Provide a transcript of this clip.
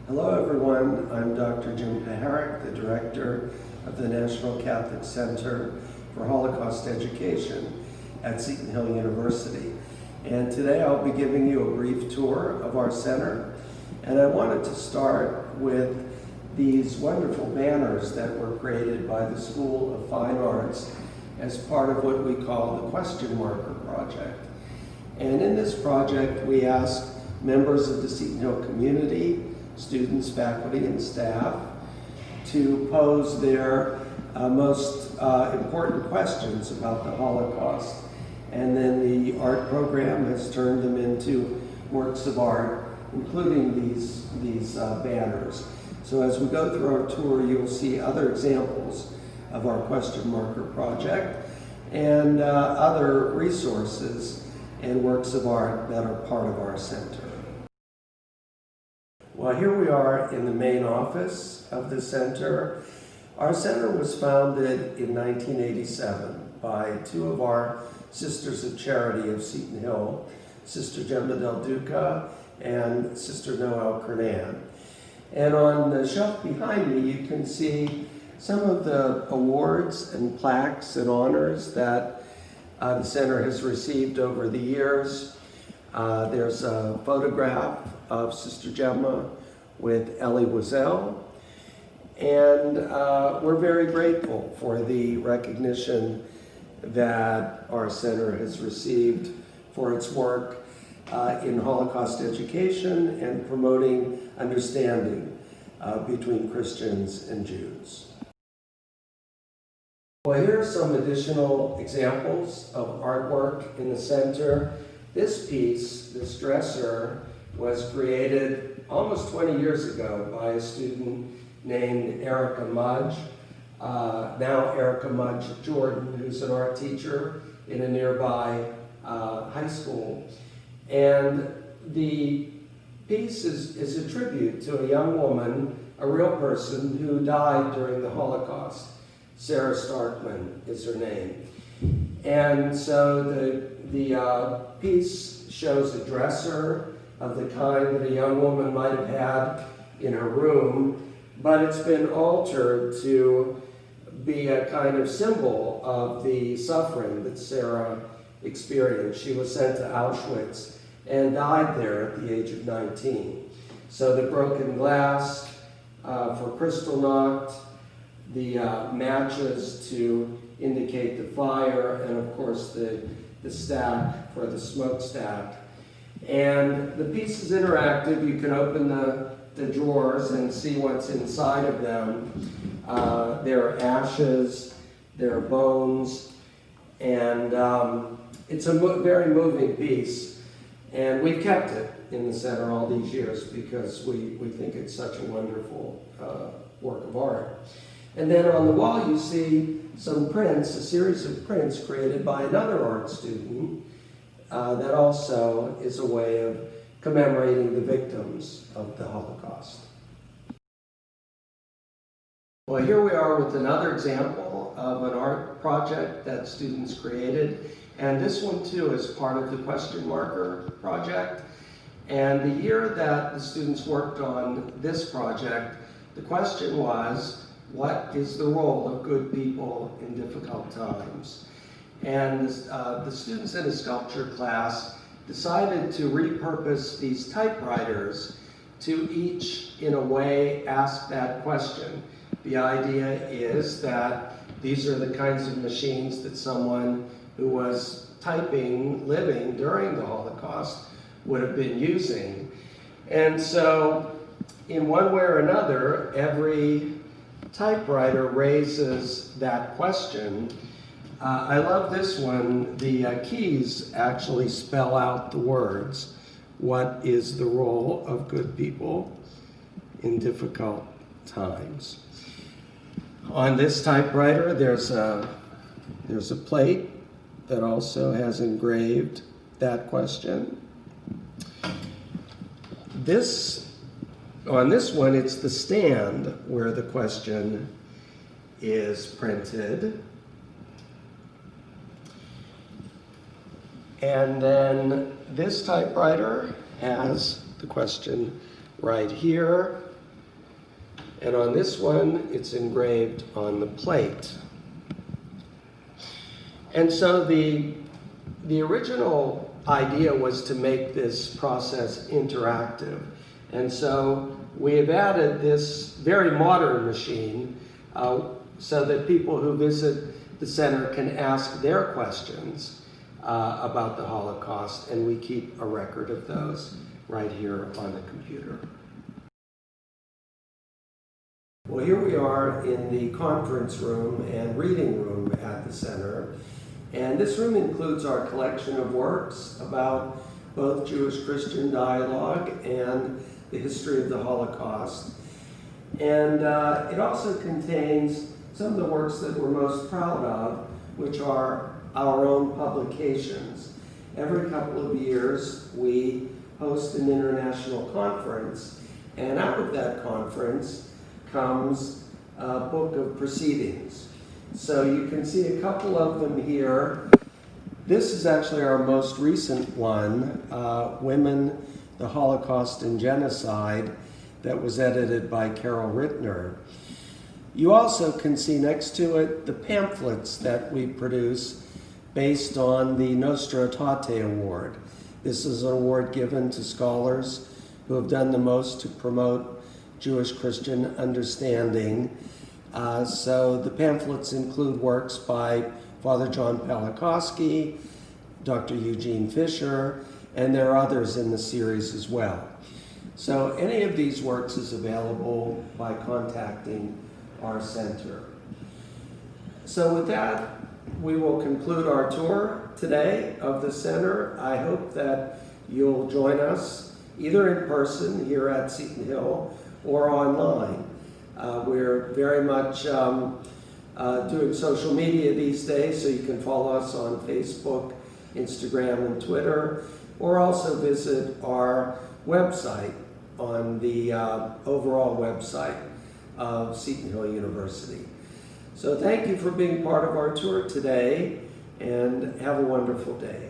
Hello everyone, I'm Dr. Jim Paharik, the Director of the National Catholic Center for Holocaust Education at Seton Hill University. And today I'll be giving you a brief tour of our center. And I wanted to start with these wonderful banners that were created by the School of Fine Arts as part of what we call the Question Marker Project. And in this project, we asked members of the Seton Hill community, students, faculty, and staff to pose their most important questions about the Holocaust. And then the art program has turned them into works of art, including these banners. So as we go through our tour, you will see other examples of our Question Marker Project and other resources and works of art that are part of our center. Well, here we are in the main office of the center. Our center was founded in 1987 by two of our Sisters of Charity of Seton Hill, Sister Gemma Del Duca and Sister Noel Kernan. And on the shelf behind me, you can see some of the awards and plaques and honors that the center has received over the years. There's a photograph of Sister Gemma with Elie Wiesel, and we're very grateful for the recognition that our center has received for its work in Holocaust education and promoting understanding between Christians and Jews. Well, here are some additional examples of artwork in the center. This piece, this dresser, was created almost 20 years ago by a student named Erica Mudge, now Erica Mudge Jordan, who's an art teacher in a nearby high school. And the piece is a tribute to a young woman, a real person who died during the Holocaust. Sarah Starkman is her name. And so the piece shows a dresser of the kind that a young woman might have had in her room, but it's been altered to be a kind of symbol of the suffering that Sarah experienced. She was sent to Auschwitz and died there at the age of 19. So the broken glass for Kristallnacht, the matches to indicate the fire, and of course the stack for the smokestack. And the piece is interactive. You can open the drawers and see what's inside of them. There are ashes, there are bones, and it's a very moving piece. And we've kept it in the center all these years because we think it's such a wonderful work of art. And then on the wall you see some prints, a series of prints created by another art student that also is a way of commemorating the victims of the Holocaust. Well, here we are with another example of an art project that students created. And this one too is part of the Question Marker Project. And the year that the students worked on this project, the question was, what is the role of good people in difficult times? And the students in a sculpture class decided to repurpose these typewriters to each, in a way, ask that question. The idea is that these are the kinds of machines that someone who was typing, living during the Holocaust, would have been using. And so, in one way or another, every typewriter raises that question. I love this one. The keys actually spell out the words. What is the role of good people in difficult times? On this typewriter, there's a plate that also has engraved that question. On this one, it's the stand where the question is printed. And then this typewriter has the question right here. And on this one, it's engraved on the plate. And so the original idea was to make this process interactive. And so we have added this very modern machine so that people who visit the center can ask their questions about the Holocaust, and we keep a record of those right here on the computer. Well, here we are in the conference room and reading room at the center. And this room includes our collection of works about both Jewish-Christian dialogue and the history of the Holocaust. And it also contains some of the works that we're most proud of, which are our own publications. Every couple of years, we host an international conference, and out of that conference comes a book of proceedings. So you can see a couple of them here. This is actually our most recent one, Women, the Holocaust and Genocide, that was edited by Carol Rittner. You also can see next to it the pamphlets that we produce based on the Nostra Aetate Award. This is an award given to scholars who have done the most to promote Jewish-Christian understanding. So the pamphlets include works by Father John Paharik, Dr. Eugene Fisher, and there are others in the series as well. So any of these works is available by contacting our center. So with that, we will conclude our tour today of the center. I hope that you'll join us either in person here at Seton Hill or online. We're very much doing social media these days, so you can follow us on Facebook, Instagram, and Twitter, or also visit our website on the overall website of Seton Hill University. So thank you for being part of our tour today, and have a wonderful day.